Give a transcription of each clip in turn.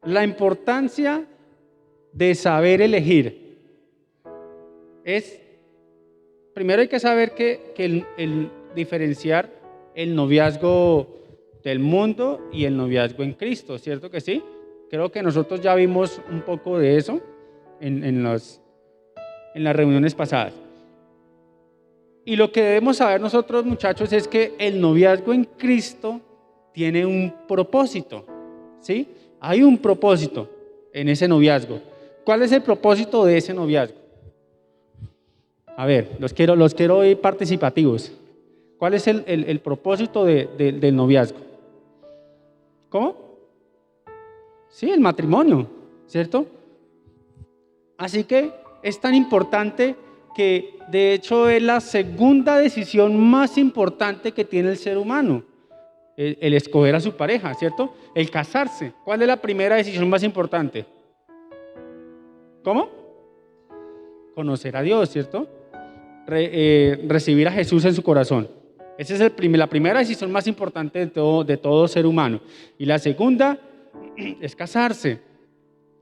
La importancia de saber elegir es, primero hay que saber que el diferenciar el noviazgo del mundo y el noviazgo en Cristo, ¿cierto que sí? Creo que nosotros ya vimos un poco de eso en las reuniones pasadas. Y lo que debemos saber nosotros, muchachos, es que el noviazgo en Cristo tiene un propósito, ¿sí? Hay un propósito en ese noviazgo. ¿Cuál es el propósito de ese noviazgo? A ver, los quiero oír participativos. ¿Cuál es el propósito del noviazgo? ¿Cómo? Sí, el matrimonio, ¿cierto? Así que es tan importante que de hecho es la segunda decisión más importante que tiene el ser humano, el escoger a su pareja, ¿cierto? El casarse. ¿Cuál es la primera decisión más importante? ¿Cómo? Conocer a Dios, ¿cierto? Recibir a Jesús en su corazón. Esa es la primera decisión más importante de todo ser humano. Y la segunda es casarse.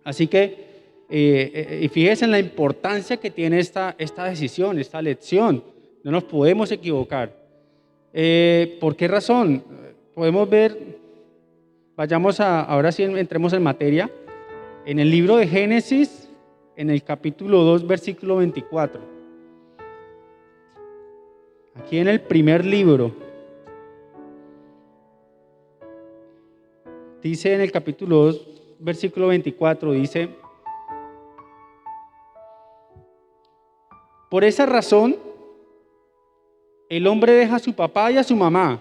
Así que, y fíjense en la importancia que tiene esta decisión, esta elección. No nos podemos equivocar. ¿Por qué razón? Podemos ver, ahora sí entremos en materia, en el libro de Génesis, en el capítulo 2, versículo 24. Aquí en el primer libro, dice en el capítulo 2, versículo 24, dice: por esa razón, el hombre deja a su papá y a su mamá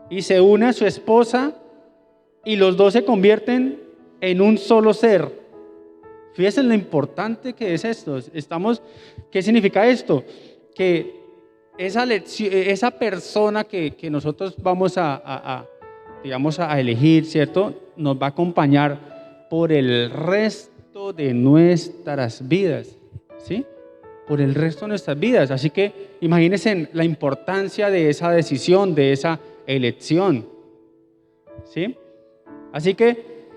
y se une a su esposa y los dos se convierten en un solo ser. Fíjense lo importante que es esto. ¿Qué significa esto? Que esa persona que nosotros vamos digamos, a elegir, ¿cierto? Nos va a acompañar por el resto de nuestras vidas, ¿sí? Por el resto de nuestras vidas. Así que imagínense la importancia de esa decisión, de esa elección, ¿sí? Así que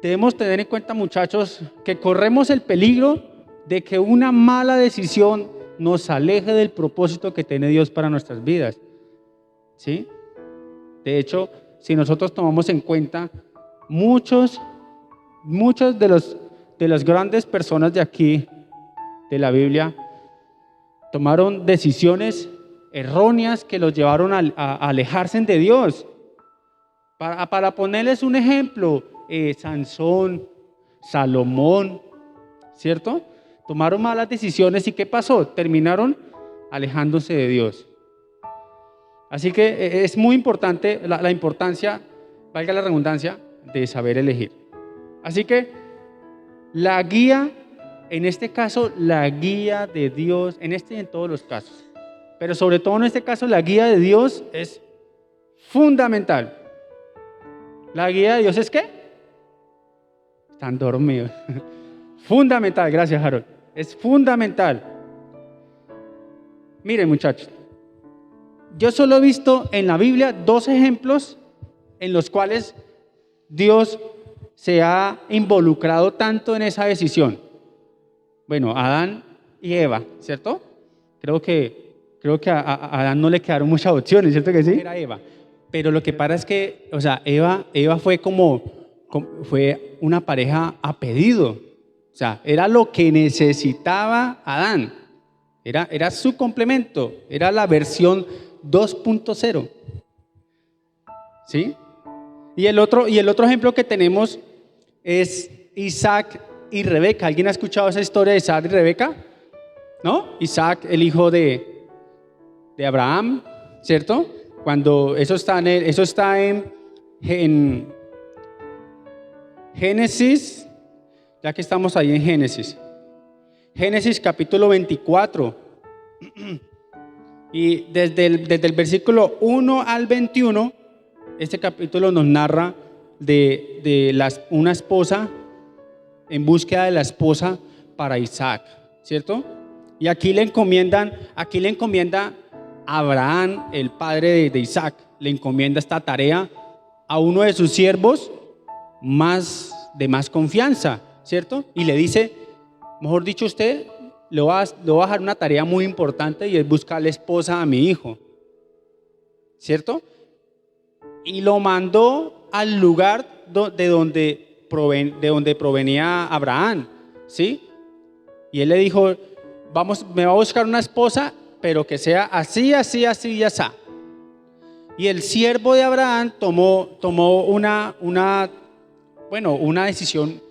debemos tener en cuenta, muchachos, que corremos el peligro de que una mala decisión nos aleje del propósito que tiene Dios para nuestras vidas, ¿sí? De hecho, si nosotros tomamos en cuenta, muchos de las grandes personas de aquí, de la Biblia, tomaron decisiones erróneas que los llevaron a alejarse de Dios. Para ponerles un ejemplo, Sansón, Salomón, ¿cierto? Tomaron malas decisiones y ¿qué pasó? Terminaron alejándose de Dios. Así que es muy importante la importancia, valga la redundancia, de saber elegir. Así que la guía, en este caso, la guía de Dios, en este y en todos los casos, pero sobre todo en este caso, la guía de Dios es fundamental. ¿La guía de Dios es qué? Están dormidos. Fundamental, gracias, Harold. Es fundamental. Miren, muchachos, yo solo he visto en la Biblia 2 ejemplos en los cuales Dios se ha involucrado tanto en esa decisión. Bueno, Adán y Eva, ¿cierto? Creo que a Adán no le quedaron muchas opciones, ¿cierto que sí? Era Eva. Pero lo que pasa es que, o sea, Eva fue fue una pareja a pedido. O sea, era lo que necesitaba Adán. Era su complemento. Era la versión 2.0. ¿Sí? Y el otro ejemplo que tenemos es Isaac y Rebeca. ¿Alguien ha escuchado esa historia de Isaac y Rebeca? ¿No? Isaac, el hijo de Abraham, ¿cierto? Cuando eso está en Génesis, ya que estamos ahí en Génesis capítulo 24. Y desde el versículo 1 al 21, este capítulo nos narra de una esposa en búsqueda de la esposa para Isaac, ¿cierto? Y aquí le encomienda Abraham, el padre de Isaac, le encomienda esta tarea a uno de sus siervos de más confianza, ¿cierto? Y le dice, mejor dicho, usted le va a dejar una tarea muy importante y es buscarle esposa a mi hijo, ¿cierto? Y lo mandó al lugar de donde provenía Abraham, ¿sí? Y él le dijo, me va a buscar una esposa, pero que sea así, así, así y así. Y el siervo de Abraham tomó una decisión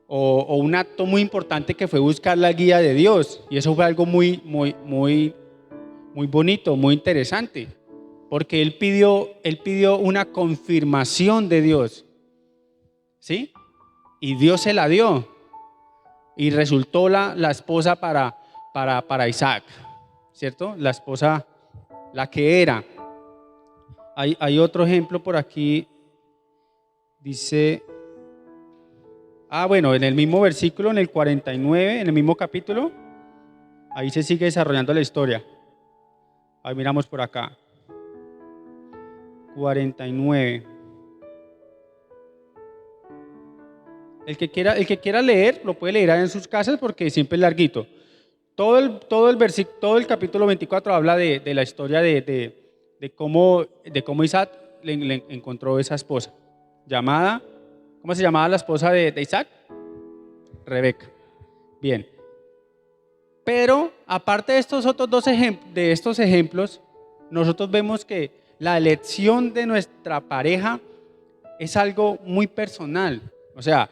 o un acto muy importante, que fue buscar la guía de Dios. Y eso fue algo muy bonito, muy interesante, porque él pidió una confirmación de Dios, ¿sí? Y Dios se la dio, y resultó la esposa para Isaac, ¿cierto? La esposa, la que era. Hay otro ejemplo por aquí, dice, en el mismo versículo, en el 49, en el mismo capítulo, ahí se sigue desarrollando la historia. Ahí miramos por acá, 49. El que quiera leer, lo puede leer ahí en sus casas, porque siempre es larguito. Todo el capítulo 24 habla de la historia de cómo Isaac le encontró esa esposa llamada, ¿cómo se llamaba la esposa de Isaac? Rebeca. Bien. Pero aparte de estos otros dos ejemplos, nosotros vemos que la elección de nuestra pareja es algo muy personal. O sea,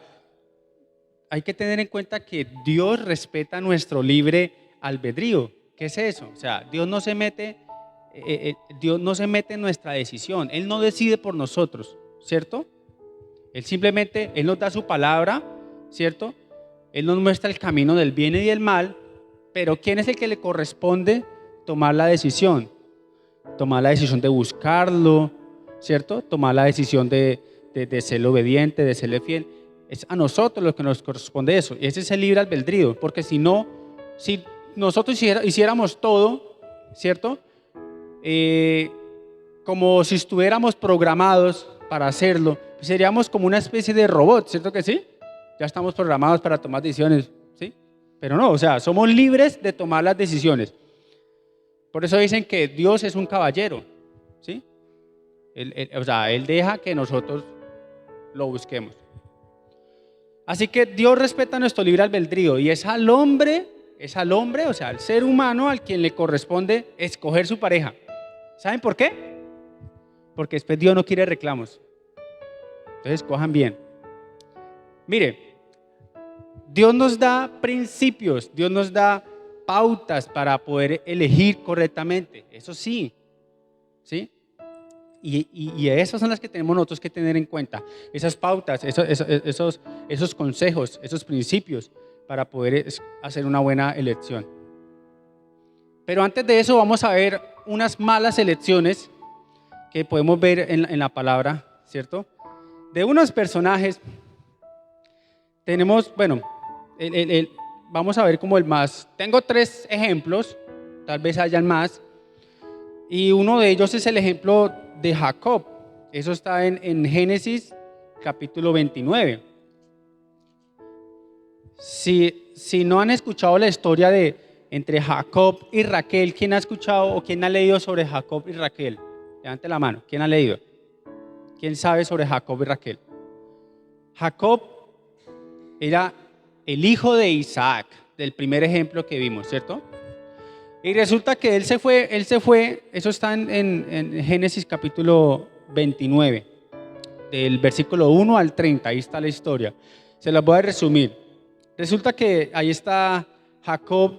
hay que tener en cuenta que Dios respeta nuestro libre albedrío. ¿Qué es eso? O sea, Dios no se mete en nuestra decisión. Él no decide por nosotros, ¿cierto? Él nos da su palabra, ¿cierto? Él nos muestra el camino del bien y del mal, pero ¿quién es el que le corresponde tomar la decisión? Tomar la decisión de buscarlo, ¿cierto? Tomar la decisión de ser obediente, de serle fiel. Es a nosotros lo que nos corresponde eso. Y ese es el libre albedrío, porque si nosotros hiciéramos todo, ¿cierto? Como si estuviéramos programados para hacerlo, pues seríamos como una especie de robot, ¿cierto que sí? Ya estamos programados para tomar decisiones, ¿sí? Pero no, o sea, somos libres de tomar las decisiones. Por eso dicen que Dios es un caballero, ¿sí? Él deja que nosotros lo busquemos. Así que Dios respeta nuestro libre albedrío, y es al hombre, o sea, al ser humano, al quien le corresponde escoger su pareja. ¿Saben por qué? Porque después Dios no quiere reclamos. Entonces, cojan bien. Mire, Dios nos da principios, Dios nos da pautas para poder elegir correctamente. Eso sí, ¿sí? Y esas son las que tenemos nosotros que tener en cuenta. Esas pautas, esos consejos, esos principios para poder hacer una buena elección. Pero antes de eso vamos a ver unas malas elecciones que podemos ver en la palabra, ¿cierto? De unos personajes tenemos, vamos a ver como el más. Tengo 3 ejemplos, tal vez hayan más. Y uno de ellos es el ejemplo de Jacob. Eso está en Génesis capítulo 29. Si no han escuchado la historia entre Jacob y Raquel, ¿quién ha escuchado o quién ha leído sobre Jacob y Raquel? Levante la mano. ¿Quién ha leído? ¿Quién sabe sobre Jacob y Raquel? Jacob era el hijo de Isaac, del primer ejemplo que vimos, ¿cierto? Y resulta que él se fue, eso está en Génesis capítulo 29, del versículo 1 al 30, ahí está la historia. Se las voy a resumir. Resulta que ahí está Jacob,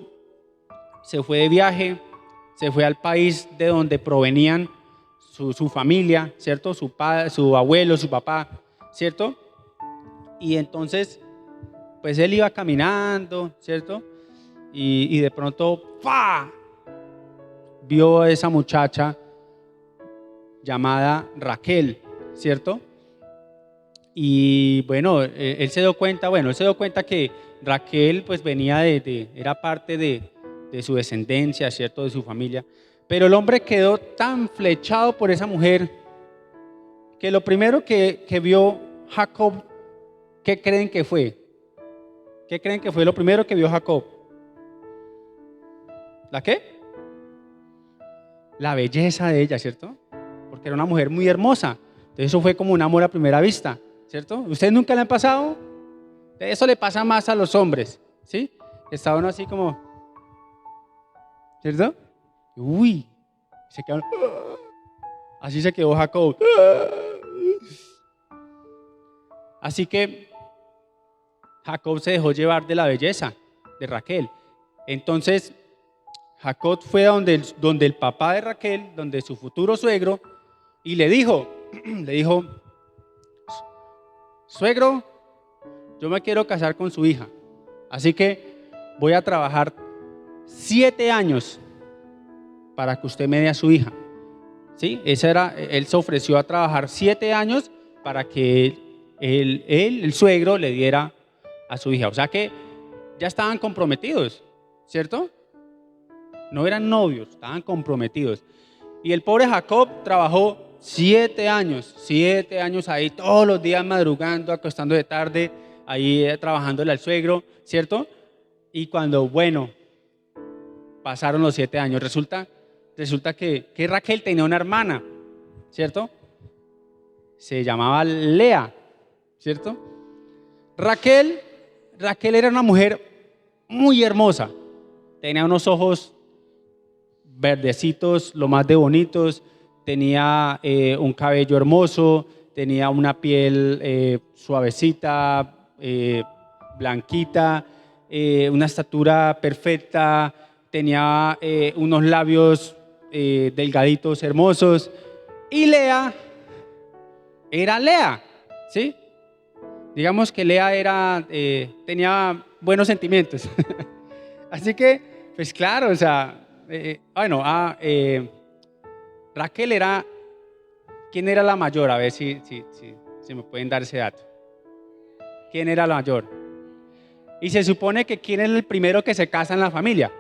se fue de viaje, se fue al país de donde provenían su familia, ¿cierto? Su padre, su abuelo, su papá, ¿cierto? Y entonces, pues él iba caminando, ¿cierto? Y de pronto, ¡fa!, vio a esa muchacha llamada Raquel, ¿cierto? Y bueno, él se dio cuenta que Raquel pues venía era parte de su descendencia, ¿cierto? De su familia. Pero el hombre quedó tan flechado por esa mujer que lo primero que vio Jacob ¿Qué creen que fue? ¿Qué creen que fue lo primero que vio Jacob? ¿La qué? La belleza de ella, ¿cierto? Porque era una mujer muy hermosa. Entonces eso fue como un amor a primera vista, ¿cierto? ¿Ustedes nunca le han pasado? Eso le pasa más a los hombres, ¿sí? Está uno así como, ¿cierto? Uy, se quedó, así se quedó Jacob. Así que Jacob se dejó llevar de la belleza de Raquel. Entonces Jacob fue a donde el papá de Raquel, donde su futuro suegro, y le dijo, suegro, yo me quiero casar con su hija, así que voy a trabajar 7 años para que usted me dé a su hija. ¿Sí? Él se ofreció a trabajar 7 años para que el suegro le diera a su hija. O sea que ya estaban comprometidos, ¿cierto? No eran novios, estaban comprometidos. Y el pobre Jacob trabajó 7 años ahí, todos los días madrugando, acostando de tarde, ahí trabajándole al suegro, ¿cierto? Y cuando, pasaron los 7 años, resulta que Raquel tenía una hermana, ¿cierto? Se llamaba Lea, ¿cierto? Raquel era una mujer muy hermosa, tenía unos ojos verdecitos, lo más de bonitos, tenía un cabello hermoso, tenía una piel suavecita, blanquita, una estatura perfecta, tenía unos labios delgaditos, hermosos, y Lea era Lea, ¿sí? Digamos que Lea tenía buenos sentimientos. Así que, pues claro, o sea, Raquel era, ¿quién era la mayor? A ver si me pueden dar ese dato. ¿Quién era la mayor? Y se supone que ¿quién es el primero que se casa en la familia?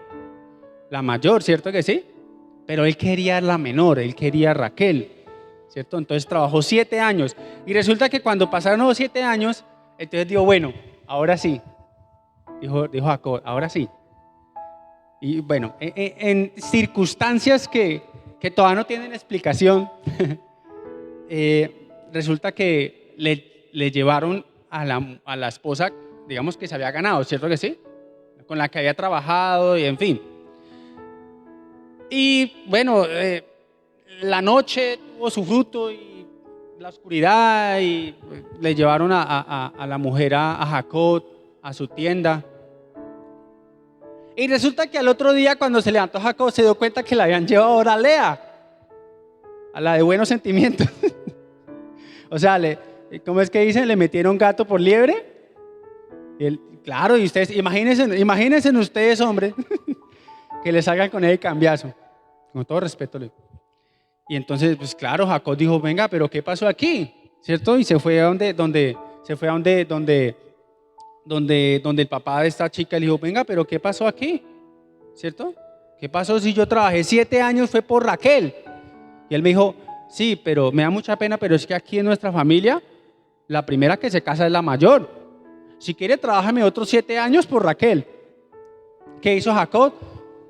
La mayor, ¿cierto que sí? Pero él quería la menor, él quería a Raquel, ¿cierto? Entonces trabajó 7 años. Y resulta que cuando pasaron los 7 años, entonces dijo, bueno, ahora sí. Dijo Jacob, ahora sí. Y bueno, en circunstancias que todavía no tienen explicación, resulta que le llevaron a la esposa, digamos que se había ganado, ¿cierto que sí? Con la que había trabajado y en fin. Y bueno, la noche tuvo su fruto y la oscuridad y le llevaron a la mujer a Jacob a su tienda. Y resulta que al otro día cuando se levantó Jacob se dio cuenta que le habían llevado ahora a Lea, a la de buenos sentimientos. O sea, ¿cómo es que dicen? Le metieron gato por liebre. Claro, y ustedes, imagínense ustedes, hombre, que le salgan con el cambiazo. Con todo respeto. Y entonces, pues claro, Jacob dijo, venga, pero ¿qué pasó aquí? ¿Cierto? Y se fue a donde el papá de esta chica le dijo, venga, pero ¿qué pasó aquí? ¿Cierto? ¿Qué pasó si yo trabajé 7 años fue por Raquel? Y él me dijo, sí, pero me da mucha pena, pero es que aquí en nuestra familia, la primera que se casa es la mayor. Si quiere, trabájame otros 7 años por Raquel. ¿Qué hizo Jacob?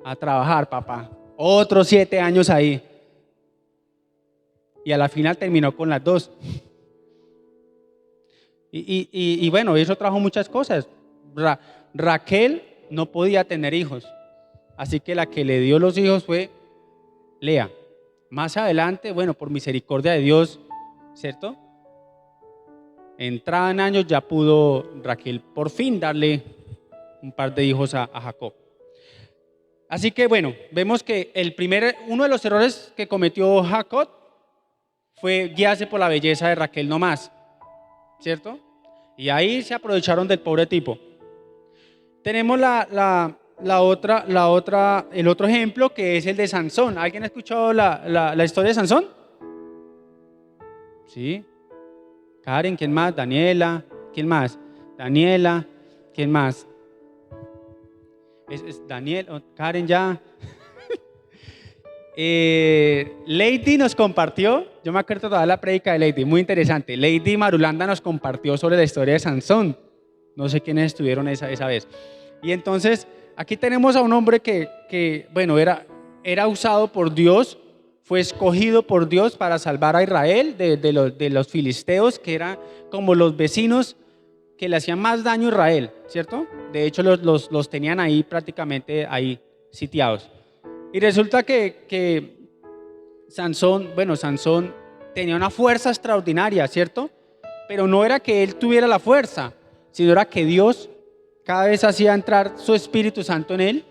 A trabajar, papá. Otros 7 años ahí. Y a la final terminó con las dos. Y bueno, eso trajo muchas cosas. Raquel no podía tener hijos. Así que la que le dio los hijos fue Lea. Más adelante, bueno, por misericordia de Dios, ¿cierto? Entrada en años ya pudo Raquel por fin darle un par de hijos a Jacob. Así que bueno, vemos que uno de los errores que cometió Jacob fue guiarse por la belleza de Raquel nomás, ¿cierto? Y ahí se aprovecharon del pobre tipo. Tenemos el otro ejemplo que es el de Sansón. ¿Alguien ha escuchado la historia de Sansón? Sí. Karen, ¿quién más? Daniela, ¿quién más? Daniela, ¿quién más? Es Daniel, Karen ya. Lady nos compartió, yo me acuerdo toda la prédica de Lady, muy interesante. Lady Marulanda nos compartió sobre la historia de Sansón. No sé quiénes estuvieron esa vez. Y entonces, aquí tenemos a un hombre que bueno, era usado por Dios, fue escogido por Dios para salvar a Israel de los filisteos, que eran como los vecinos que le hacían más daño a Israel, ¿cierto? De hecho, los tenían ahí prácticamente ahí sitiados. Y resulta que Sansón tenía una fuerza extraordinaria, ¿cierto? Pero no era que él tuviera la fuerza, sino era que Dios cada vez hacía entrar su Espíritu Santo en él.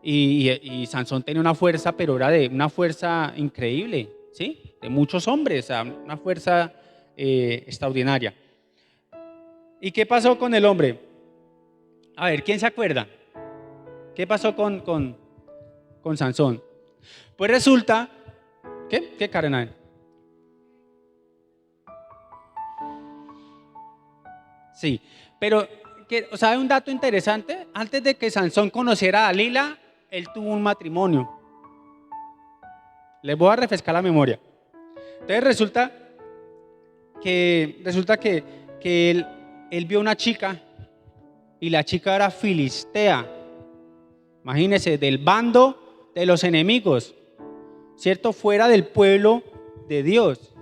Y Sansón tenía una fuerza, pero era de una fuerza increíble, ¿sí? De muchos hombres, o sea, una fuerza extraordinaria. ¿Y qué pasó con el hombre? A ver, ¿quién se acuerda? ¿Qué pasó con Sansón? Pues resulta, ¿qué Karen? Sí, pero ¿sabe un dato interesante? Antes de que Sansón conociera a Dalila, él tuvo un matrimonio. Les voy a refrescar la memoria. Entonces resulta que él vio una chica y la chica era filistea. Imagínense, del bando de los enemigos, ¿cierto? Fuera del pueblo de Dios.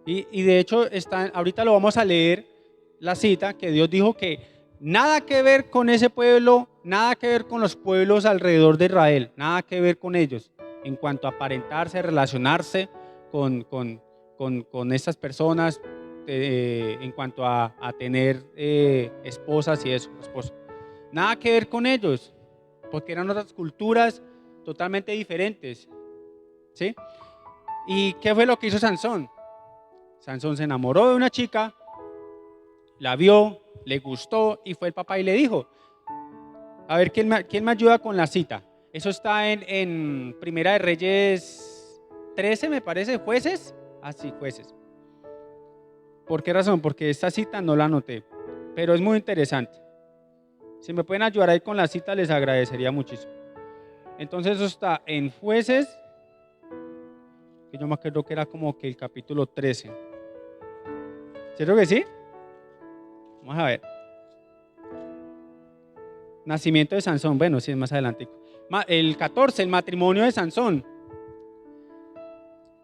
Y de hecho, ahorita lo vamos a leer, la cita, que Dios dijo que nada que ver con ese pueblo, nada que ver con los pueblos alrededor de Israel, nada que ver con ellos, en cuanto a aparentarse, relacionarse con estas personas, en cuanto a tener esposas y eso, esposos. Nada que ver con ellos, porque eran otras culturas totalmente diferentes, ¿sí? ¿Y qué fue lo que hizo Sansón? Sansón se enamoró de una chica, la vio, le gustó y fue el papá y le dijo, a ver, ¿quién me ayuda con la cita? Eso está en Primera de Reyes 13, me parece, Jueces. Ah, sí, Jueces. ¿Por qué razón? Porque esta cita no la anoté, pero es muy interesante. Si me pueden ayudar ahí con la cita, les agradecería muchísimo. Entonces eso está en Jueces, que yo me acuerdo que era como que el capítulo 13. ¿Cierto que sí? Vamos a ver. Nacimiento de Sansón, bueno, sí es más adelante. El 14, el matrimonio de Sansón.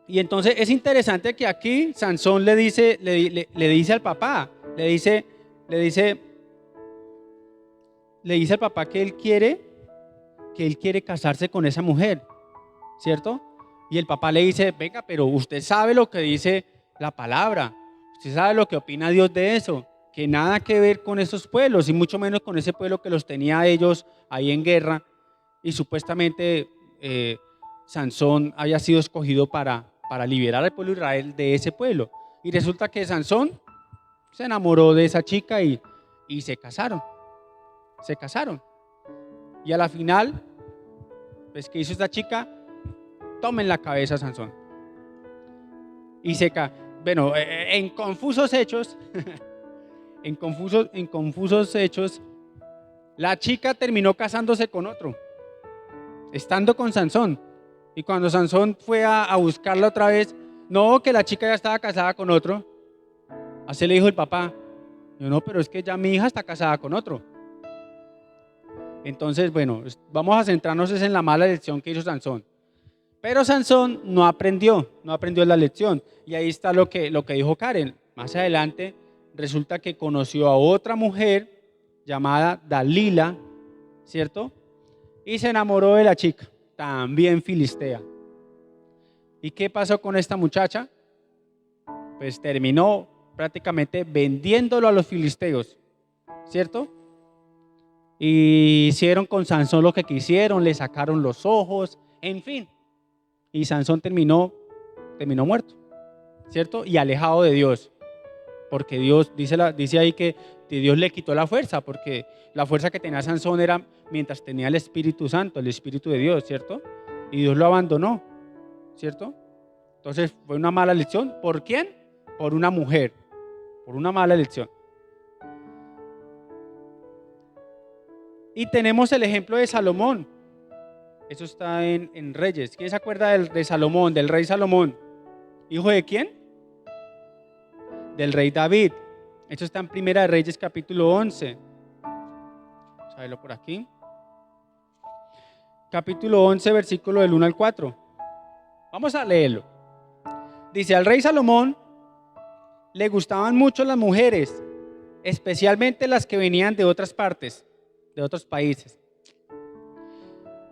Y entonces es interesante que aquí Sansón le dice al papá, le dice al papá que él quiere casarse con esa mujer, ¿cierto? Y el papá le dice, venga, pero usted sabe lo que dice la palabra, usted sabe lo que opina Dios de eso, que nada que ver con esos pueblos, y mucho menos con ese pueblo que los tenía ellos ahí en guerra, y supuestamente Sansón había sido escogido para liberar al pueblo de Israel de ese pueblo. Y resulta que Sansón se enamoró de esa chica y se casaron. Se casaron. Y a la final, pues, ¿qué hizo esta chica? Tomen la cabeza a Sansón. Y bueno, en confusos hechos, en confusos hechos, la chica terminó casándose con otro, estando con Sansón. Y cuando Sansón fue a buscarla otra vez, no, que la chica ya estaba casada con otro. Así le dijo el papá. Yo, no, pero es que ya mi hija está casada con otro. Entonces, bueno, vamos a centrarnos en la mala lección que hizo Sansón. Pero Sansón no aprendió la lección. Y ahí está lo que dijo Karen. Más adelante resulta que conoció a otra mujer llamada Dalila, ¿cierto? Y se enamoró de la chica, también filistea. ¿Y qué pasó con esta muchacha? Pues terminó prácticamente vendiéndolo a los filisteos, ¿cierto? Y hicieron con Sansón lo que quisieron, le sacaron los ojos, en fin. Y Sansón terminó muerto, ¿cierto? Y alejado de Dios. Porque Dios, dice ahí que Dios le quitó la fuerza, porque la fuerza que tenía Sansón era mientras tenía el Espíritu Santo, el Espíritu de Dios, ¿cierto? Y Dios lo abandonó, ¿cierto? Entonces fue una mala elección. ¿Por quién? Por una mujer, por una mala elección. Y tenemos el ejemplo de Salomón. Eso está en Reyes. ¿Quién se acuerda de Salomón, del rey Salomón? ¿Hijo de quién? Del rey David. Eso está en Primera de Reyes capítulo 11. Vamos a verlo por aquí. Capítulo 11, versículo del 1 al 4. Vamos a leerlo. Dice, al rey Salomón le gustaban mucho las mujeres, especialmente las que venían de otras partes, de otros países.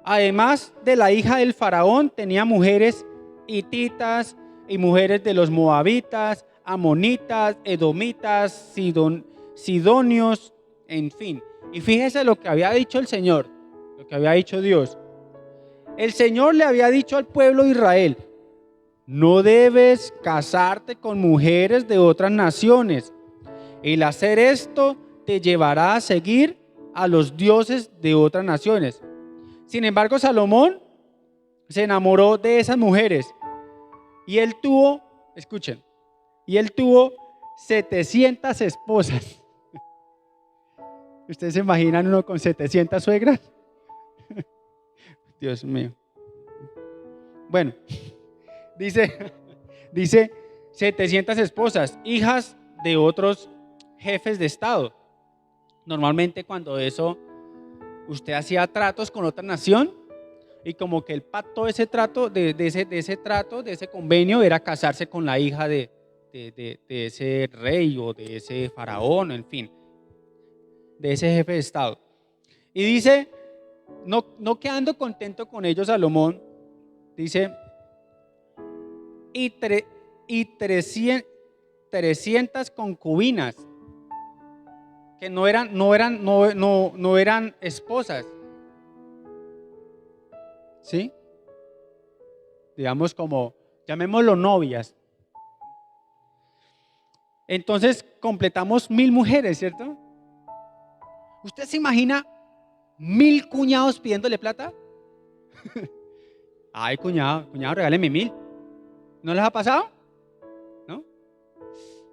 Además de la hija del faraón, tenía mujeres hititas y mujeres de los moabitas, amonitas, edomitas, sidonios, en fin. Y fíjese lo que había dicho el Señor, lo que había dicho Dios. El Señor le había dicho al pueblo de Israel, no debes casarte con mujeres de otras naciones. El hacer esto te llevará a seguir a los dioses de otras naciones. Sin embargo, Salomón se enamoró de esas mujeres y él tuvo, escuchen, y él tuvo 700 esposas. ¿Ustedes se imaginan uno con 700 suegras? Dios mío. Bueno, dice 700 esposas, hijas de otros jefes de estado. Normalmente cuando usted hacía tratos con otra nación y como que el pacto de ese trato, de ese convenio era casarse con la hija de ese rey o de ese faraón, en fin, de ese jefe de estado. Y dice, no quedando contento con ellos, Salomón dice, y 300 concubinas que no eran esposas, ¿sí? Digamos como, llamémoslo novias. Entonces completamos 1000 mujeres, ¿cierto? ¿Usted se imagina 1000 cuñados pidiéndole plata? Ay, cuñado, regáleme 1000. ¿No les ha pasado? ¿No?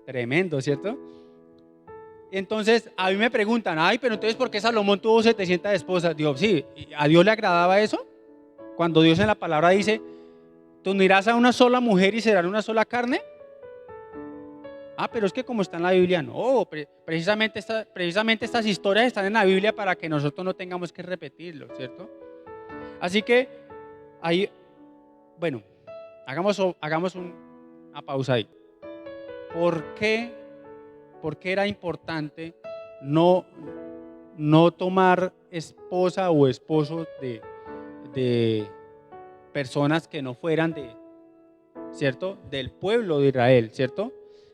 Tremendo, ¿cierto? Entonces, a mí me preguntan, ay, pero entonces, ¿por qué Salomón tuvo 700 esposas? Digo, sí, ¿a Dios le agradaba eso? Cuando Dios en la palabra dice, ¿tú unirás a una sola mujer y serán una sola carne? Ah, pero es que como está en la Biblia, no, precisamente estas historias están en la Biblia para que nosotros no tengamos que repetirlo, ¿cierto? Así que, ahí, bueno, hagamos una pausa ahí. ¿Por qué era importante no tomar esposa o esposo de personas que no fueran ¿cierto? Del pueblo de Israel, ¿cierto?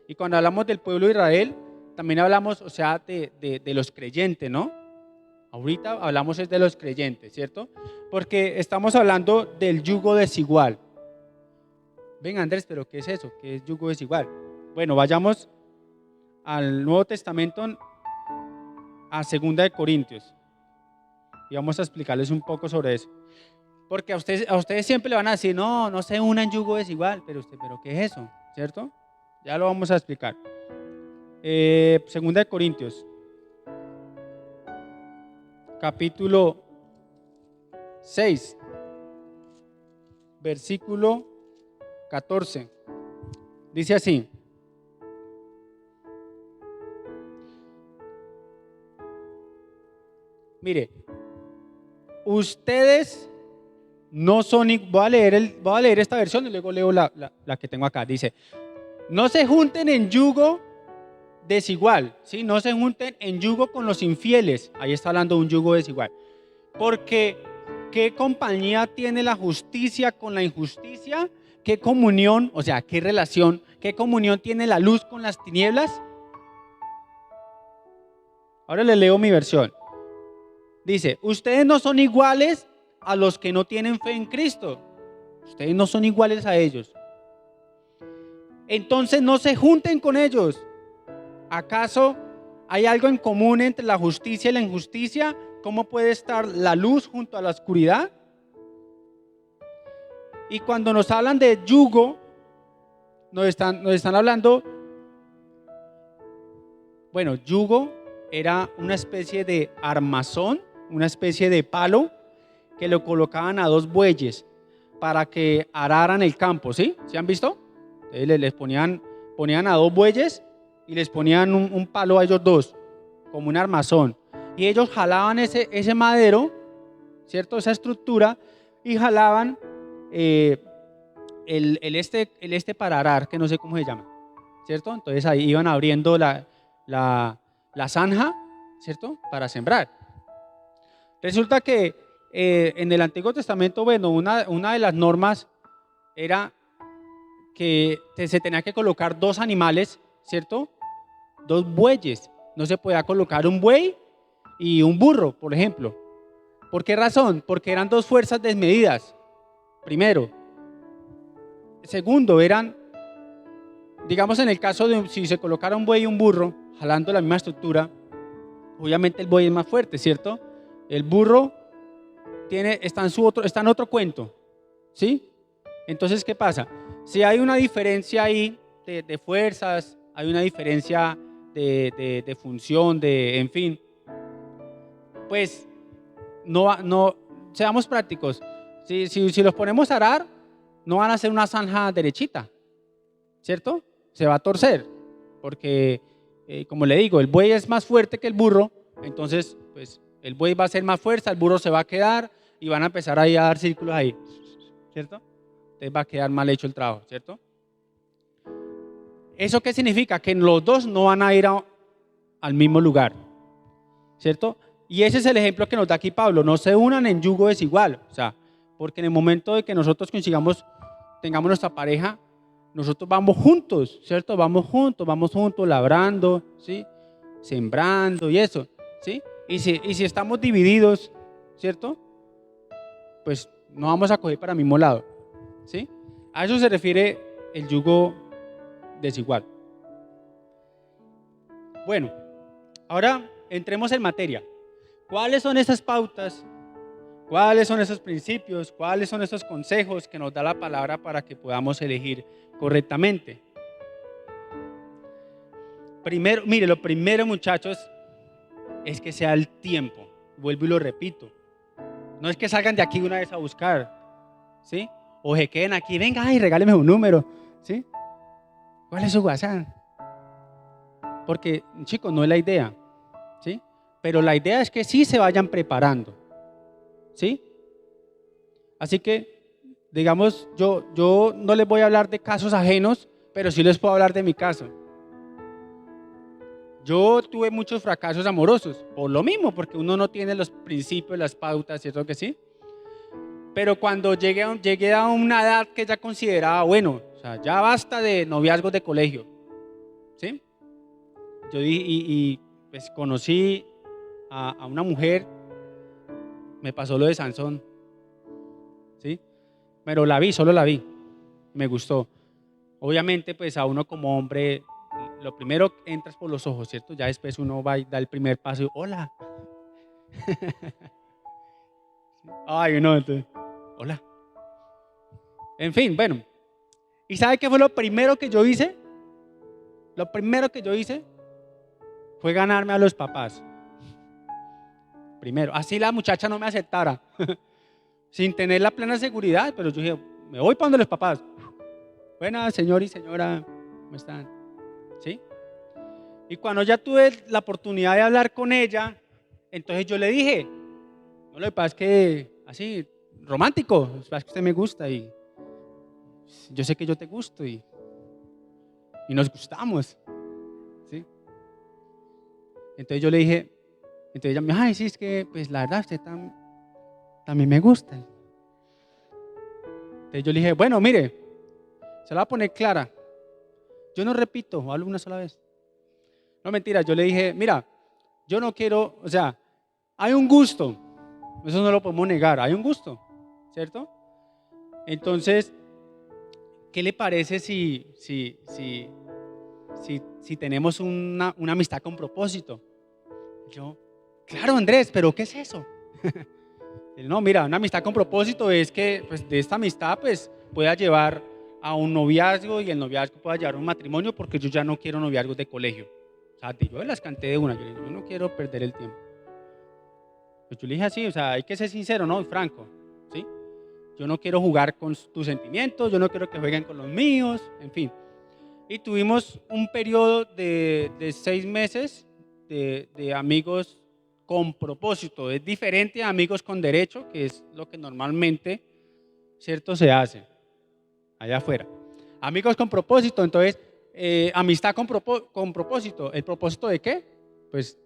Y cuando hablamos del pueblo de Israel, también hablamos, o sea, de los creyentes, ¿no? Ahorita hablamos es de los creyentes, ¿cierto? Porque estamos hablando del yugo desigual. Ven, Andrés, ¿pero qué es eso? ¿Qué es yugo desigual? Bueno, vayamos al Nuevo Testamento, a 2 de Corintios, y vamos a explicarles un poco sobre eso. Porque a ustedes siempre le van a decir, no se una en yugo desigual, pero ¿qué es eso? ¿Cierto? Ya lo vamos a explicar. 2 de Corintios, capítulo 6, versículo 14. Dice así. Mire, ustedes no son, voy a leer esta versión y luego leo la que tengo acá. Dice, no se junten en yugo desigual, ¿sí? No se junten en yugo con los infieles. Ahí está hablando de un yugo desigual. Porque, ¿qué compañía tiene la justicia con la injusticia? ¿Qué comunión, o sea, qué relación, qué comunión tiene la luz con las tinieblas? Ahora le leo mi versión. Dice, ustedes no son iguales a los que no tienen fe en Cristo. Ustedes no son iguales a ellos. Entonces no se junten con ellos. ¿Acaso hay algo en común entre la justicia y la injusticia? ¿Cómo puede estar la luz junto a la oscuridad? Y cuando nos hablan de yugo, nos están hablando, bueno, yugo era una especie de armazón, una especie de palo que lo colocaban a 2 bueyes para que araran el campo, ¿sí? ¿Sí han visto? Les ponían a 2 bueyes y les ponían un palo a ellos 2, como un armazón. Y ellos jalaban ese madero, ¿cierto? Esa estructura, y jalaban el este para arar, que no sé cómo se llama, ¿cierto? Entonces ahí iban abriendo la zanja, ¿cierto? Para sembrar. Resulta que en el Antiguo Testamento, bueno, una de las normas era que se tenía que colocar 2 animales, ¿cierto? 2 bueyes. No se podía colocar un buey y un burro, por ejemplo. ¿Por qué razón? Porque eran 2 fuerzas desmedidas. Primero. Segundo, digamos en el caso de si se colocara un buey y un burro, jalando la misma estructura, obviamente el buey es más fuerte, ¿cierto? El burro está en otro cuento, ¿sí? Entonces, ¿qué pasa? Si hay una diferencia ahí de fuerzas, hay una diferencia de función, en fin, pues no, seamos prácticos. Si los ponemos a arar, no van a hacer una zanja derechita, ¿cierto? Se va a torcer, porque como le digo, el buey es más fuerte que el burro, entonces pues el buey va a hacer más fuerza, el burro se va a quedar y van a empezar ahí a dar círculos ahí, ¿cierto? Entonces va a quedar mal hecho el trabajo, ¿cierto? ¿Eso qué significa? Que los 2 no van a ir al mismo lugar, ¿cierto? Y ese es el ejemplo que nos da aquí Pablo, no se unan en yugo desigual, o sea, porque en el momento de que nosotros tengamos nuestra pareja, nosotros vamos juntos, ¿cierto? Vamos juntos, labrando, ¿sí? Sembrando y eso, ¿sí? Y si estamos divididos, ¿cierto? Pues no vamos a coger para el mismo lado, ¿sí? A eso se refiere el yugo desigual. Bueno, ahora entremos en materia. ¿Cuáles son esas pautas? ¿Cuáles son esos principios? ¿Cuáles son esos consejos que nos da la palabra para que podamos elegir correctamente? Primero, mire, lo primero, muchachos, es que sea el tiempo. Vuelvo y lo repito. No es que salgan de aquí una vez a buscar, ¿sí? O se queden aquí, venga, ay, regáleme un número, ¿sí? ¿Cuál es su WhatsApp? Porque, chicos, no es la idea, ¿sí? Pero la idea es que sí se vayan preparando, ¿sí? Así que, digamos, yo no les voy a hablar de casos ajenos, pero sí les puedo hablar de mi caso. Yo tuve muchos fracasos amorosos, por lo mismo, porque uno no tiene los principios, las pautas, ¿cierto que sí? Pero cuando llegué a una edad que ya consideraba, bueno, o sea, ya basta de noviazgos de colegio, ¿sí? Yo pues conocí a una mujer, me pasó lo de Sansón, ¿sí? Pero solo la vi, me gustó. Obviamente, pues a uno como hombre, lo primero entras por los ojos, ¿cierto? Ya después uno va y da el primer paso y, hola. Ay, no, entonces, hola. En fin, bueno. ¿Y sabe qué fue lo primero que yo hice? Lo primero que yo hice fue ganarme a los papás. Primero, así la muchacha no me aceptara, sin tener la plena seguridad, pero yo dije, me voy para donde los papás. Buenas, señor y señora, ¿cómo están? ¿Sí? Y cuando ya tuve la oportunidad de hablar con ella, entonces yo le dije, no, lo que pasa es que, así, romántico, es que usted me gusta y yo sé que yo te gusto y nos gustamos, ¿sí? Entonces yo le dije, entonces ella me dijo, ay, sí, es que, pues la verdad, usted también me gusta. Entonces yo le dije, bueno, mire, se la voy a poner clara, yo no repito, hablo una sola vez. No, mentira, yo le dije, mira, yo no quiero, o sea, hay un gusto, eso no lo podemos negar, hay un gusto, ¿cierto? Entonces, ¿qué le parece si tenemos una amistad con propósito? Yo, claro, Andrés, pero ¿qué es eso? No, mira, una amistad con propósito es que pues, de esta amistad pues, pueda llevar a un noviazgo y el noviazgo pueda llevar a un matrimonio, porque yo ya no quiero noviazgos de colegio. O sea, yo las canté de una, yo no quiero perder el tiempo. Pues yo le dije así, o sea, hay que ser sincero, ¿no? Y franco, ¿sí? Yo no quiero jugar con tus sentimientos, yo no quiero que jueguen con los míos, en fin. Y tuvimos un periodo de 6 meses de amigos con propósito. Es diferente a amigos con derecho, que es lo que normalmente, ¿cierto?, se hace allá afuera. Amigos con propósito, entonces, amistad con propósito. ¿El propósito de qué? Pues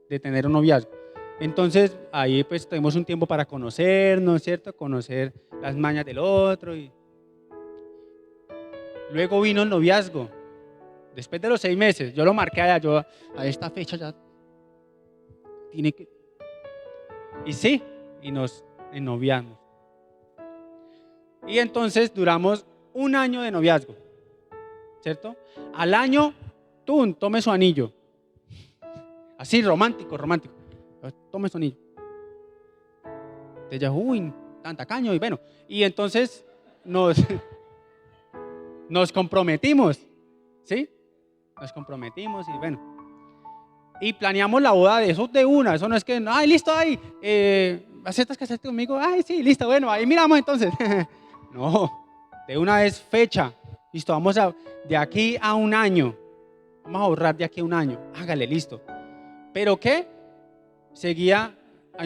de tener un noviazgo. Entonces, ahí pues tuvimos un tiempo para conocernos, ¿cierto? Conocer las mañas del otro. Y luego vino el noviazgo. Después de los 6 meses, yo lo marqué allá, yo a esta fecha ya tiene que... Y sí, y nos ennoviamos. Y entonces duramos un año de noviazgo, ¿cierto? Al año, tome su anillo. Así, romántico. Tome su anillo. Entonces ya, tan tacaño, y bueno. Y entonces nos comprometimos, ¿sí? Nos comprometimos y bueno. Y planeamos la boda de eso de una. Eso no es que, ay, listo, ahí, ¿aceptas casarte conmigo? Ay, sí, listo, bueno, ahí miramos entonces. No, de una vez fecha. Listo, de aquí a un año. Vamos a ahorrar de aquí a un año. Hágale, listo. ¿Pero qué? Seguía,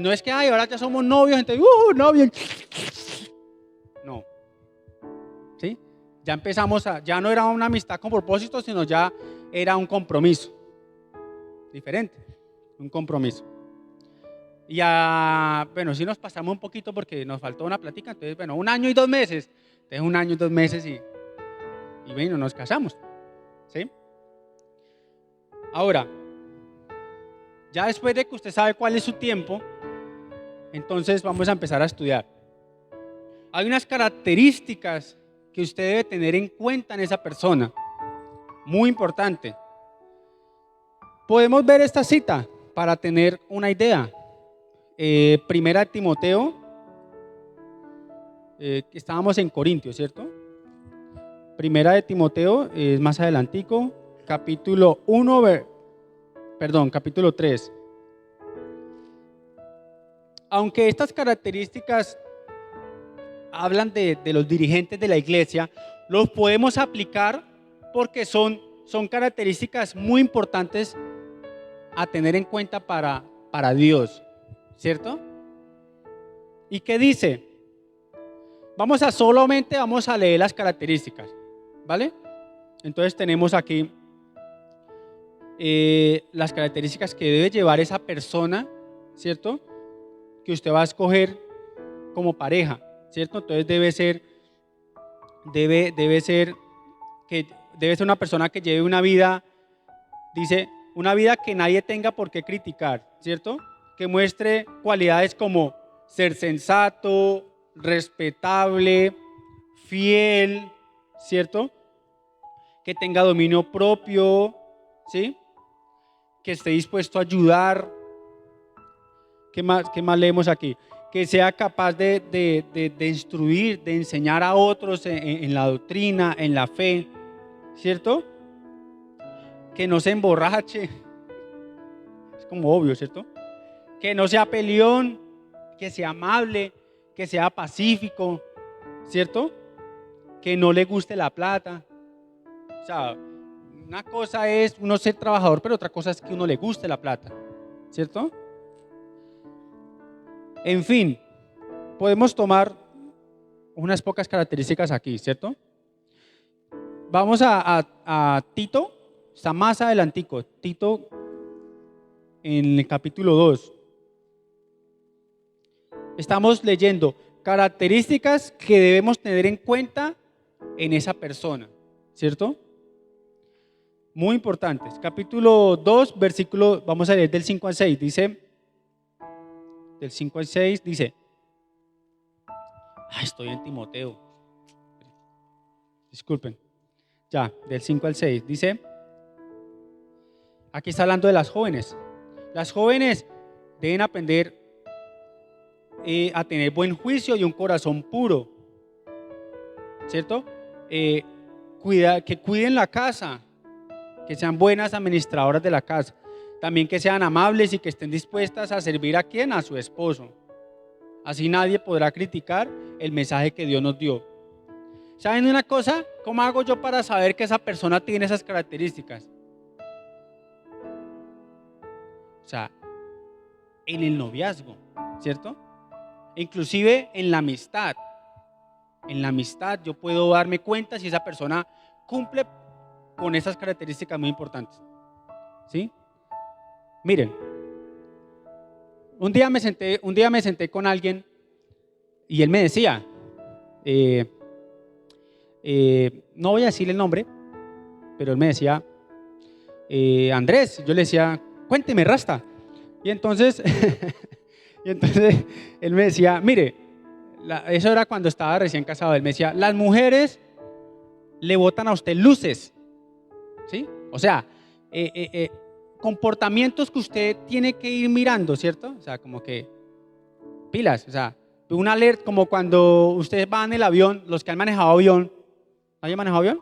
no es que, ay, ahora ya somos novios, entonces, novios. No. ¿Sí? Ya empezamos ya no era una amistad con propósito, sino ya era un compromiso. Diferente, un compromiso. Y bueno, sí nos pasamos un poquito porque nos faltó una plática, entonces, bueno, 1 año y 2 meses. Entonces, 1 año y 2 meses y bueno, nos casamos. ¿Sí? Ahora, ya después de que usted sabe cuál es su tiempo, entonces vamos a empezar a estudiar. Hay unas características que usted debe tener en cuenta en esa persona. Muy importante. Podemos ver esta cita para tener una idea. Primera de Timoteo, estábamos en Corintios, ¿cierto? Primera de Timoteo, es más adelantico, capítulo 3. Aunque estas características hablan de los dirigentes de la iglesia, los podemos aplicar porque son características muy importantes a tener en cuenta para Dios, ¿cierto? ¿Y qué dice? Vamos a leer las características, ¿vale? Entonces tenemos aquí las características que debe llevar esa persona, ¿cierto?, que usted va a escoger como pareja, ¿cierto? Entonces debe ser una persona que lleve una vida, dice, una vida que nadie tenga por qué criticar, ¿cierto? Que muestre cualidades como ser sensato, respetable, fiel, ¿cierto? Que tenga dominio propio, ¿sí? Que esté dispuesto a ayudar. ¿Qué más leemos aquí? Que sea capaz de instruir, de enseñar a otros en la doctrina, en la fe, ¿cierto? Que no se emborrache, es como obvio, ¿cierto? Que no sea peleón, que sea amable, que sea pacífico, ¿cierto? Que no le guste la plata. O sea, una cosa es uno ser trabajador, pero otra cosa es que uno le guste la plata, ¿cierto? En fin, podemos tomar unas pocas características aquí, ¿cierto? Vamos a Tito, está más adelantico, Tito en el capítulo 2. Estamos leyendo características que debemos tener en cuenta en esa persona, ¿cierto? Muy importantes. Capítulo 2, versículo, vamos a leer del 5 al 6, dice, del 5 al 6, dice, estoy en Timoteo, disculpen, ya, del 5 al 6, dice, aquí está hablando de las jóvenes. Las jóvenes deben aprender a tener buen juicio y un corazón puro, ¿cierto? Que cuiden la casa, que sean buenas administradoras de la casa. También que sean amables y que estén dispuestas a servir a quién, a su esposo. Así nadie podrá criticar el mensaje que Dios nos dio. ¿Saben una cosa? ¿Cómo hago yo para saber que esa persona tiene esas características? O sea, en el noviazgo, ¿cierto? Inclusive en la amistad. En la amistad yo puedo darme cuenta si esa persona cumple con esas características muy importantes. ¿Sí? Miren, un día me senté con alguien y él me decía, no voy a decir el nombre, pero él me decía, Andrés, yo le decía, cuénteme, Rasta. Y entonces, él me decía, mire, eso era cuando estaba recién casado, él me decía, las mujeres le botan a usted luces, ¿sí? O sea, comportamientos que usted tiene que ir mirando, ¿cierto? O sea, como que pilas, o sea, un alert, como cuando ustedes van en el avión, los que han manejado avión, ¿nadie ha manejado avión?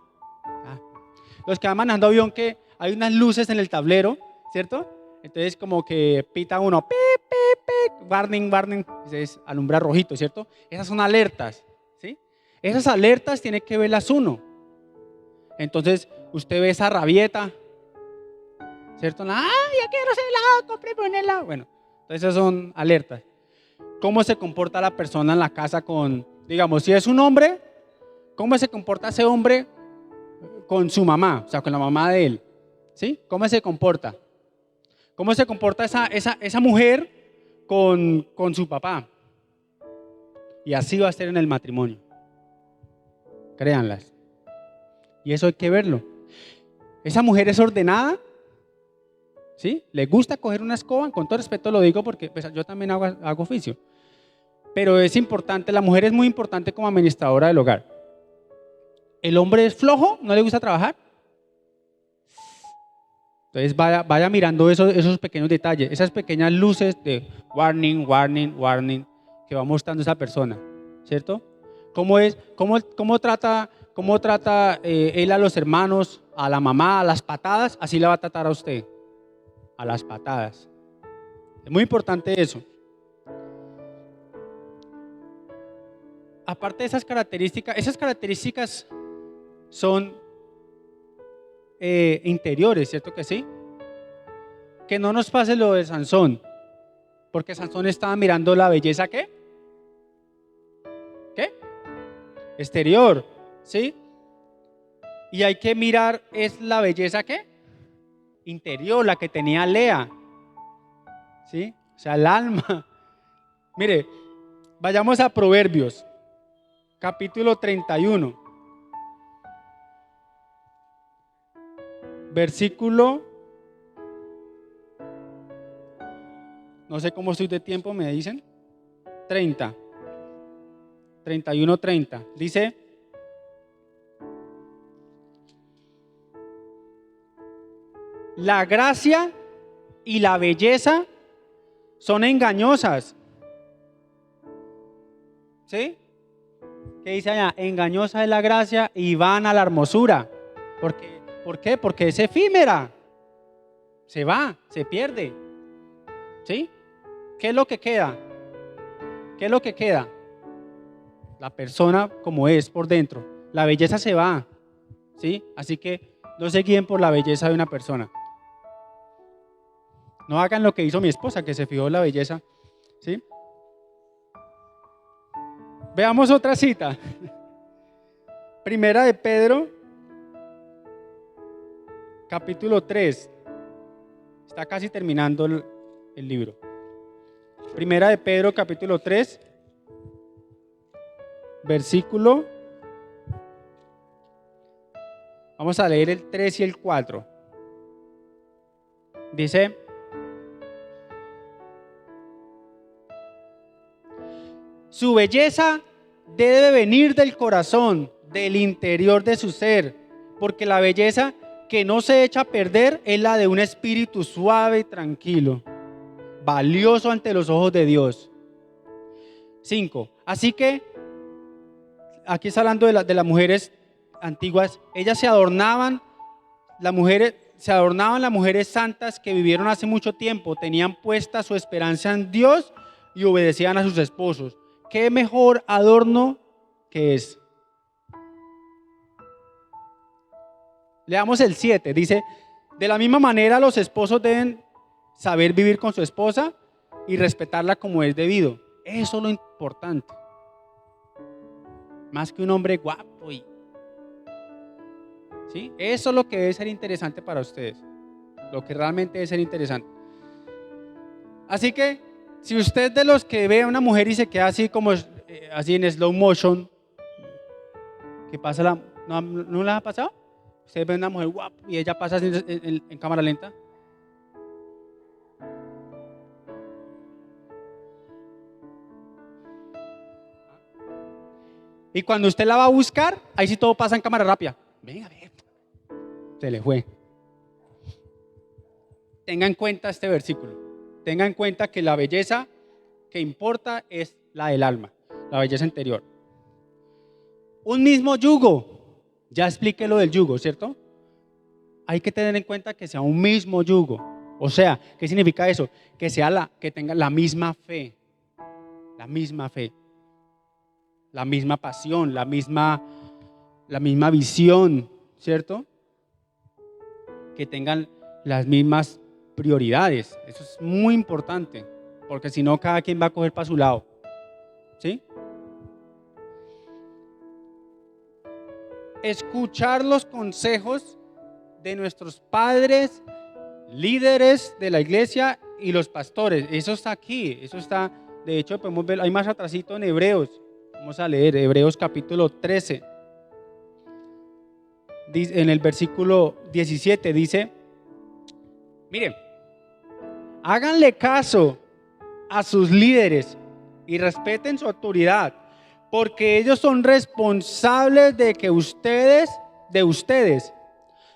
Los que van manejando avión, que hay unas luces en el tablero, ¿cierto? Entonces como que pita uno, pip, pip, pip, warning, warning, entonces alumbra rojito, ¿cierto? Esas son alertas, ¿sí? Esas alertas tiene que verlas uno. Entonces usted ve esa rabieta, ¿cierto? ¡Ay, ya quiero ese helado, cómpreme un helado! Bueno, entonces esas son alertas. ¿Cómo se comporta la persona en la casa con, digamos, si es un hombre, cómo se comporta ese hombre con su mamá, o sea, con la mamá de él? ¿Sí? ¿Cómo se comporta? ¿Cómo se comporta esa mujer con su papá? Y así va a ser en el matrimonio. Créanlas. Y eso hay que verlo. Esa mujer es ordenada, ¿sí? Le gusta coger una escoba, con todo respeto lo digo porque pues, yo también hago oficio. Pero es importante, la mujer es muy importante como administradora del hogar. ¿El hombre es flojo? ¿No le gusta trabajar? Entonces vaya mirando esos pequeños detalles, esas pequeñas luces de warning, warning, warning que va mostrando esa persona, ¿cierto? ¿Cómo trata él a los hermanos, a la mamá, a las patadas? Así le va a tratar a usted, a las patadas. Es muy importante eso. Aparte de esas características son interiores, ¿cierto que sí? Que no nos pase lo de Sansón, porque Sansón estaba mirando la belleza, ¿qué? Exterior, ¿sí? Y hay que mirar, es la belleza, ¿qué? Interior, la que tenía Lea, ¿sí? O sea, el alma. Mire, vayamos a Proverbios, capítulo 31. Versículo, no sé cómo estoy de tiempo, me dicen, 31:30. Dice, la gracia y la belleza son engañosas. ¿Sí? ¿Qué dice allá? Engañosa es la gracia y vana la hermosura. ¿Por qué? Porque es efímera. Se va, se pierde. ¿Sí? ¿Qué es lo que queda? ¿Qué es lo que queda? La persona como es por dentro. La belleza se va. ¿Sí? Así que no se guíen por la belleza de una persona. No hagan lo que hizo mi esposa, que se fijó en la belleza. ¿Sí? Veamos otra cita. Primera de Pedro, capítulo 3. Está casi terminando el libro. Primera de Pedro, capítulo 3, versículo. Vamos a leer el 3 y el 4. Dice: su belleza debe venir del corazón, del interior de su ser, porque la belleza que no se echa a perder es la de un espíritu suave y tranquilo, valioso ante los ojos de Dios. 5. Así que, aquí está hablando de las mujeres antiguas, ellas se adornaban, las mujeres se adornaban las mujeres santas que vivieron hace mucho tiempo, tenían puesta su esperanza en Dios y obedecían a sus esposos. ¿Qué mejor adorno que es? Leamos el 7, dice, de la misma manera los esposos deben saber vivir con su esposa y respetarla como es debido. Eso es lo importante. Más que un hombre guapo. ¿Sí? Eso es lo que debe ser interesante para ustedes. Lo que realmente debe ser interesante. Así que, si usted de los que ve a una mujer y se queda así como así en slow motion, que pasa ¿no les ha pasado? Ustedes ven a una mujer guapa y ella pasa así en cámara lenta. Y cuando usted la va a buscar, ahí sí todo pasa en cámara rápida. Venga, a ver. Se le fue. Tenga en cuenta este versículo. Tenga en cuenta que la belleza que importa es la del alma, la belleza interior. Un mismo yugo. Ya expliqué lo del yugo, ¿cierto? Hay que tener en cuenta que sea un mismo yugo. O sea, ¿qué significa eso? Que tenga la misma fe. La misma fe. La misma pasión, la misma visión, ¿cierto? Que tengan las mismas prioridades. Eso es muy importante, porque si no, cada quien va a coger para su lado. ¿Sí? Escuchar los consejos de nuestros padres, líderes de la iglesia y los pastores. Eso está aquí, eso está, de hecho podemos ver, hay más atrasito en Hebreos. Vamos a leer Hebreos capítulo 13. En el versículo 17 dice, miren, háganle caso a sus líderes y respeten su autoridad, porque ellos son responsables de ustedes,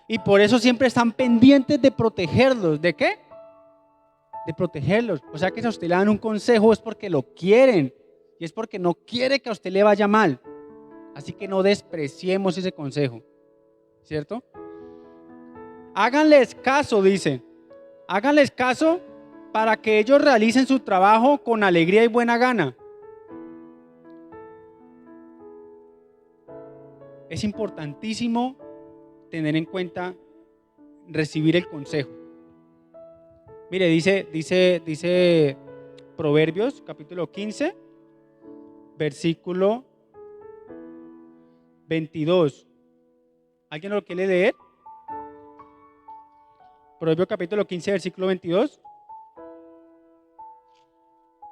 y por eso siempre están pendientes de protegerlos. ¿De qué? De protegerlos. O sea que si a usted le dan un consejo es porque lo quieren y es porque no quiere que a usted le vaya mal. Así que no despreciemos ese consejo, ¿cierto? Háganles caso, dice. Háganles caso para que ellos realicen su trabajo con alegría y buena gana. Es importantísimo tener en cuenta recibir el consejo. Mire, dice Proverbios capítulo 15, versículo 22. ¿Alguien lo quiere leer? Proverbios capítulo 15, versículo 22.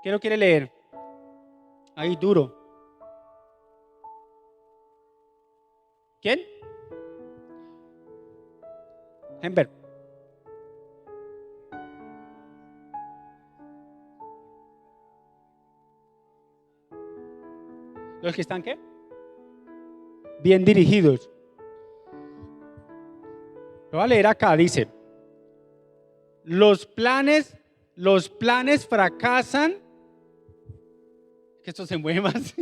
¿Quién lo quiere leer? Ahí duro. ¿Quién? Hember. ¿Los que están qué? Bien dirigidos. Lo voy a leer acá, dice. Los planes fracasan. Que esto se mueve más.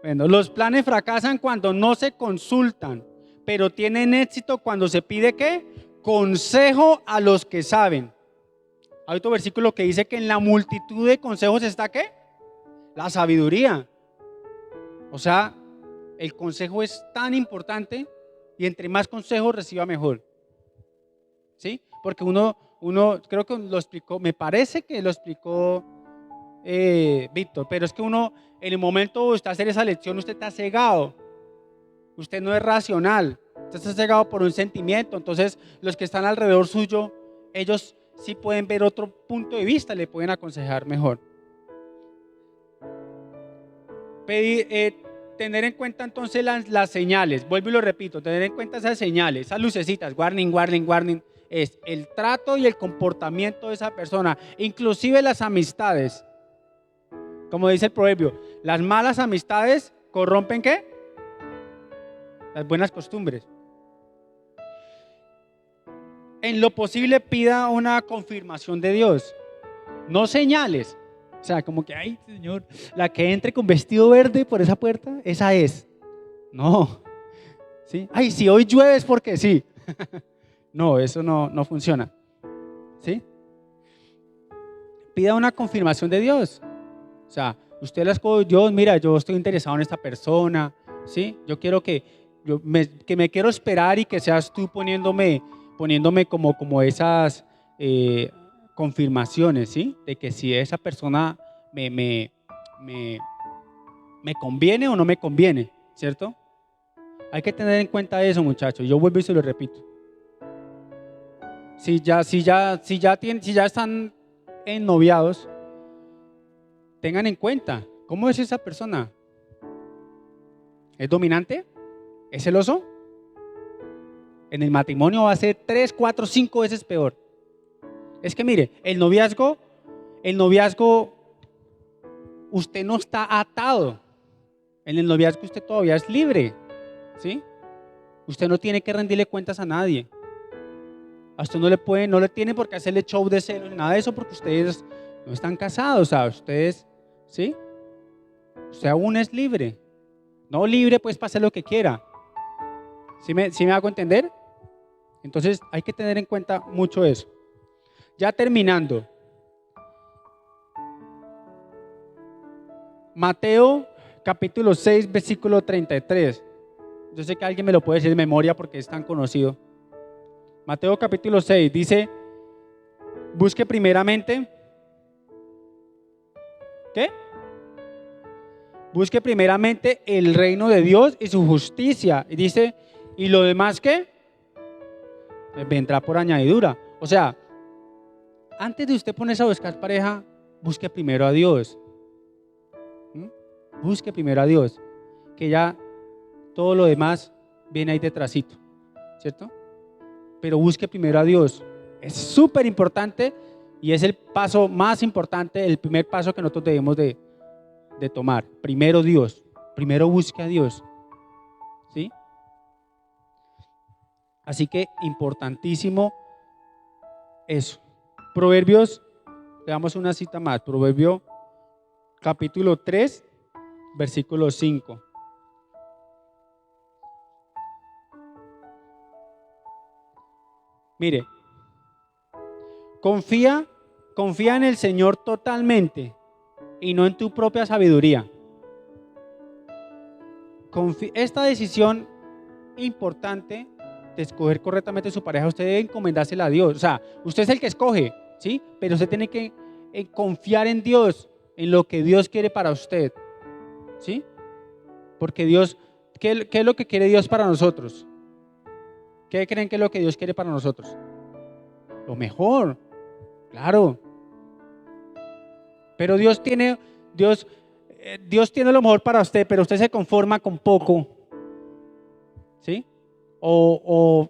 Bueno, los planes fracasan cuando no se consultan, pero tienen éxito cuando se pide ¿qué? Consejo a los que saben. Hay otro versículo que dice que en la multitud de consejos está ¿qué? La sabiduría. O sea, el consejo es tan importante y entre más consejos reciba mejor. ¿Sí? Porque uno creo que lo explicó, me parece que lo explicó Víctor, pero es que uno en el momento de usted hacer esa lección, usted está cegado. Usted no es racional. Usted está cegado por un sentimiento. Entonces, los que están alrededor suyo, ellos sí pueden ver otro punto de vista, le pueden aconsejar mejor. Tener en cuenta entonces las señales, vuelvo y lo repito, tener en cuenta esas señales, esas lucecitas, warning, warning, warning, es el trato y el comportamiento de esa persona, inclusive las amistades. Como dice el proverbio, las malas amistades corrompen ¿qué? Las buenas costumbres. En lo posible pida una confirmación de Dios, no señales. O sea, como que, ay, Señor, la que entre con vestido verde por esa puerta, esa es. No. ¿Sí? Ay, si hoy llueve es porque sí. No, eso no funciona. ¿Sí? Pida una confirmación de Dios. O sea, usted las cosas, Dios, mira, yo estoy interesado en esta persona, ¿sí? Yo quiero que me quiero esperar y que seas tú poniéndome como esas confirmaciones, ¿sí? De que si esa persona me, me conviene o no me conviene, ¿cierto? Hay que tener en cuenta eso, muchachos. Yo vuelvo y se lo repito. Si ya están ennoviados, tengan en cuenta, ¿cómo es esa persona? ¿Es dominante? ¿Es celoso? En el matrimonio va a ser 3, 4, 5 veces peor. Es que mire, el noviazgo, usted no está atado. En el noviazgo usted todavía es libre, ¿sí? Usted no tiene que rendirle cuentas a nadie. A usted no le tiene por qué hacerle show de celos, nada de eso, porque ustedes no están casados, o sea, ustedes, ¿sí? Usted aún es libre. No libre pues para hacer lo que quiera. ¿Sí me hago entender? Entonces hay que tener en cuenta mucho eso. Ya terminando. Mateo capítulo 6, versículo 33. Yo sé que alguien me lo puede decir de memoria porque es tan conocido. Mateo capítulo 6 dice, busque primeramente, ¿qué? Busque primeramente el reino de Dios y su justicia. Y dice, ¿y lo demás qué? Vendrá por añadidura. O sea, antes de usted ponerse a buscar pareja, busque primero a Dios. Busque primero a Dios, que ya todo lo demás viene ahí detrásito, ¿cierto? Pero busque primero a Dios. Es súper importante y es el paso más importante, el primer paso que nosotros debemos de tomar. Primero Dios, primero busque a Dios, ¿sí? Así que importantísimo eso. Proverbios, le damos una cita más, Proverbio capítulo 3, versículo 5. Mire, confía en el Señor totalmente y no en tu propia sabiduría. Esta decisión importante de escoger correctamente su pareja, usted debe encomendársela a Dios. O sea, usted es el que escoge, ¿sí? Pero usted tiene que confiar en Dios, en lo que Dios quiere para usted, ¿sí? Porque Dios, ¿qué es lo que quiere Dios para nosotros? ¿Qué creen que es lo que Dios quiere para nosotros? Lo mejor, claro. Pero Dios tiene lo mejor para usted, pero usted se conforma con poco, ¿sí? O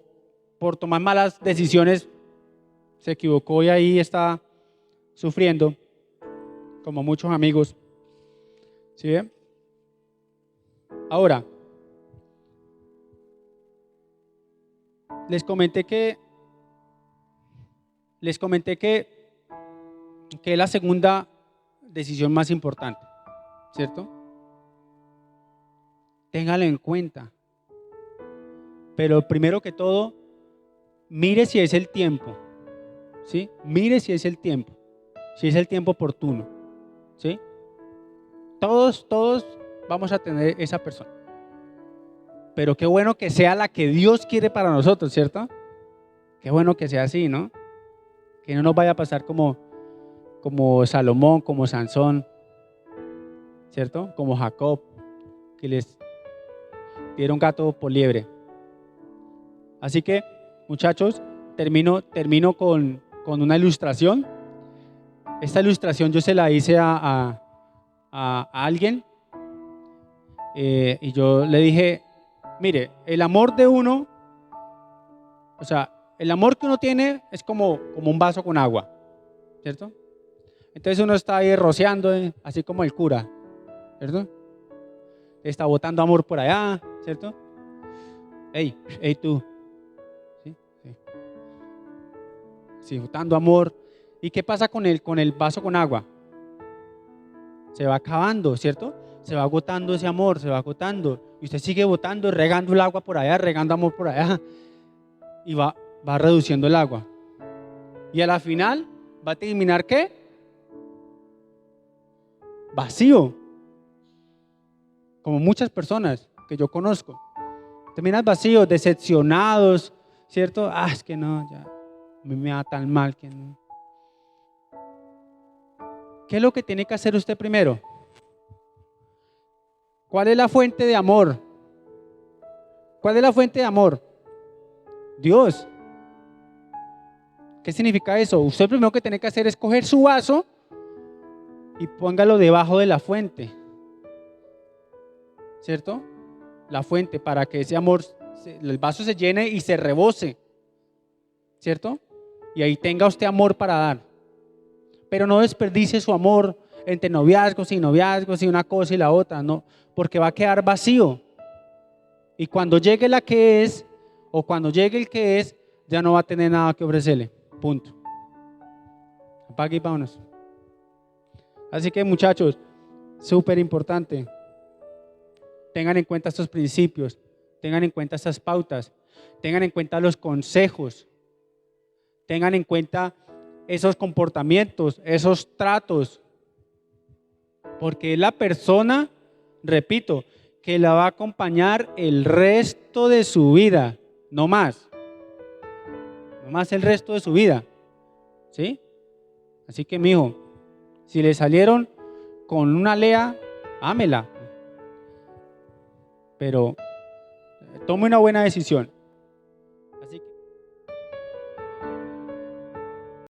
por tomar malas decisiones se equivocó y ahí está sufriendo, como muchos amigos, ¿sí? Ahora, les comenté que es la segunda decisión más importante, ¿cierto? Téngalo en cuenta. Pero primero que todo, mire si es el tiempo, ¿sí? Mire si es el tiempo oportuno, ¿sí? Todos vamos a tener esa persona. Pero qué bueno que sea la que Dios quiere para nosotros, ¿cierto? Qué bueno que sea así, ¿no? Que no nos vaya a pasar como Salomón, como Sansón, ¿cierto? Como Jacob, que les dieron gato por liebre. Así que, muchachos, termino con una ilustración. Esta ilustración yo se la hice a alguien y yo le dije, mire, el amor de uno, o sea, el amor que uno tiene es como un vaso con agua, ¿cierto? Entonces uno está ahí rociando, así como el cura, ¿cierto? Está botando amor por allá, ¿cierto? Hey tú. Sí, botando amor. ¿Y qué pasa con el vaso con agua? Se va acabando, ¿cierto? Se va agotando ese amor, se va agotando. Y usted sigue botando, regando el agua por allá, regando amor por allá. Y va va reduciendo el agua. Y a la final va a terminar ¿qué? Vacío. Como muchas personas que yo conozco. Terminan vacíos, decepcionados, ¿cierto? Es que no, ya, a mí me va tan mal que no. ¿Qué es lo que tiene que hacer usted primero? ¿Cuál es la fuente de amor? ¿Cuál es la fuente de amor? Dios. ¿Qué significa eso? Usted lo primero que tiene que hacer es coger su vaso y póngalo debajo de la fuente. ¿Cierto? La fuente, para que ese amor, el vaso se llene y se rebose. ¿Cierto? Y ahí tenga usted amor para dar. Pero no desperdicie su amor entre noviazgos y una cosa y la otra, no, porque va a quedar vacío. Y cuando llegue la que es, o cuando llegue el que es, ya no va a tener nada que ofrecerle. Punto. Apague y vámonos. Así que, muchachos, súper importante. Tengan en cuenta estos principios, tengan en cuenta estas pautas, tengan en cuenta los consejos, tengan en cuenta esos comportamientos, esos tratos, porque es la persona, repito, que la va a acompañar el resto de su vida, no más el resto de su vida, ¿sí? Así que, mijo, si le salieron con una lea, ámela, pero tome una buena decisión.